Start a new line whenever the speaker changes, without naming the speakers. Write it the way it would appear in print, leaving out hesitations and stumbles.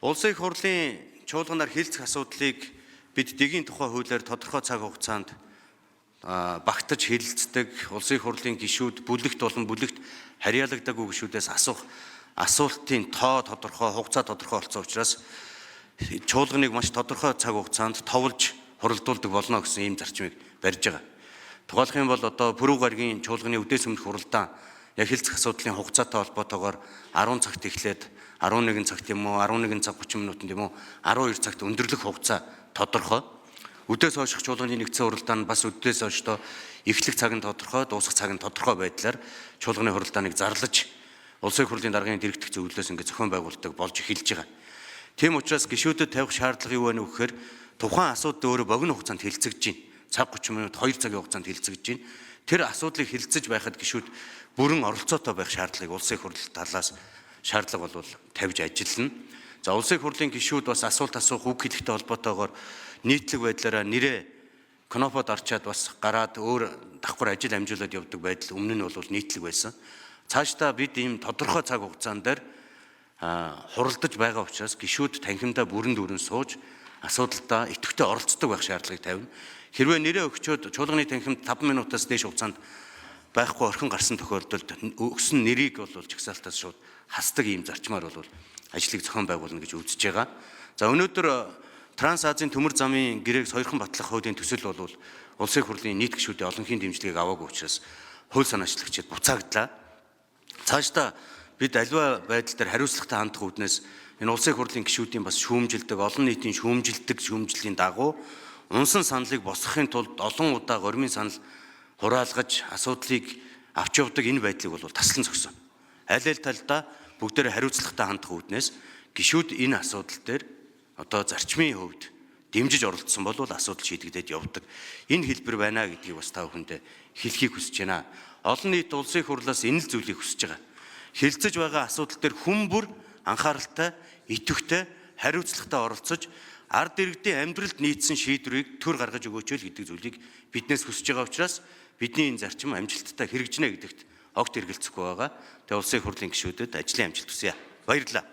Улсын их хурлын чуулганаар хилцэх асуудлыг бид дэгийн тухай хуулиар тодорхой цаг хугацаанд багтаж хэлэлцдэг, улсын их хурлын гишүүд бүлэгт болон бүлэгт харьяалагдаагүй гишүүдээс асуух асуултын тоо тодорхой, хугацаа тодорхой болсон учраас чуулганыг маш тодорхой цаг хугацаанд товлж хуралдуулдаг болно гэсэн ийм зарчмыг барьж байгаа. Тухайлх юм бол одоо Пүрэв гаригийн чуулганы үдээс өмнөх хуралдаан яг хилцэх асуудлын хугацаатай холбоотойгоор 10 цагт эхлээд 11 цагт юм уу, 11 цаг 30 минутанд юм уу, 12 цагт өндөрлөх хугацаа тодорхой. Үдээс хойших чуулганы нэгдсэн хуралдаан бас үдээс хойшдоо эхлэх цаг нь тодорхой, дуусах цаг нь тодорхой байдлаар чуулганы хуралдааныг зарлаж улсын их хурлын даргын дэргэдэх зөвлөлөөс ингээд зохион байгуулалтыг болж эхэлж байгаа. Тийм учраас гишүүдэд тавих шаардлага юу вэ гэхээр тухайн асуудал өөрөө богино хугацаанд хэлцэж байна. Цаг 30 минут 2 цагийн хугацаанд хэлцэж байна. Тэр асуудлыг хэлцэж байхад гишүүд бүрэн оролцоотой байх шаардлагыг улсын их хурл талаас шаардлага бол тавьж ажиллана. За улсын их хурлын гишүүд бас асуулт асуух үг хэлэхтэй холбоотойгоор нийтлэг байдлаараа нэрээ кнопод орчаад бас гараад өөр давхар ажил амжуулаад явдаг байдал өмнө нь бол нийтлэг байсан. Цаашдаа бид ийм тодорхой цаг хугацаан дээр хуралдаж байгаа учраас гишүүд танхимдаа бүрэн дүүрэн сууж асуудалдаа идэвхтэй оролцдог байх шаардлагыг тавина. Хэрвээ нэрээ өгчөөд чуулганы танхимд 5 минутаас дээш хугацаанд байхгүй орхин гарсан тохиолдолд өгсөн нэрийг бол жагсаалтаас шууд хасдаг ийм зарчмаар бол ажлыг зохион байгуулна гэж үзэж байгаа. За өнөөдөр Транс Азийн төмөр замын гэрээг сойрхон батлах хуулийн төсөл бол улсын их хурлын нийт гишүүдийн олонхын дэмжлэгийг аваагүй учраас хууль санаачлагчид буцаагдлаа. Цаашдаа бид аливаа байдал дээр хариуцлагатай хандах үүднээс энэ улсын их хурлын гишүүдийн бас шүүмжилдэг, олон нийтийн шүүмжлэлийн дагуу унсан саналыг босгохын тулд олон удаа гормын санал хураалгаж асуудлыг авч явдаг энэ байдлыг бол таслан зогсооно. Аль талдаа бүгдээрээ хариуцлагатай хандах үүднээс гишүүд энэ асуудал дээр одоо зарчмын хувьд дэмжиж оролцсон бол асуудал шийдэгдээд явдаг. Энэ хэлбэр байна гэдгийг бас та бүхэндээ хэлхийг хүсэж байна. Олон нийт улсын их хурлаас энэ л зүйлийг хүсэж байгаа. Хэлцэж байгаа асуудал дээр хүн бүр анхааралтай, идэвхтэй, хариуцлагатай оролцож ард иргэдийн амьдралд нийцсэн шийдвэрийг төр гаргаж өгөөч л гэдэг зүйлийг биднээс хүсэж байгаа учраас бидний энэ зарчим амжилттай хэрэгжинэ гэдэгт огт эргэлзэхгүй байгаа. Тэгээ улсын их хурлын гишүүдэд ажлын амжилт хүсье. Баярлалаа.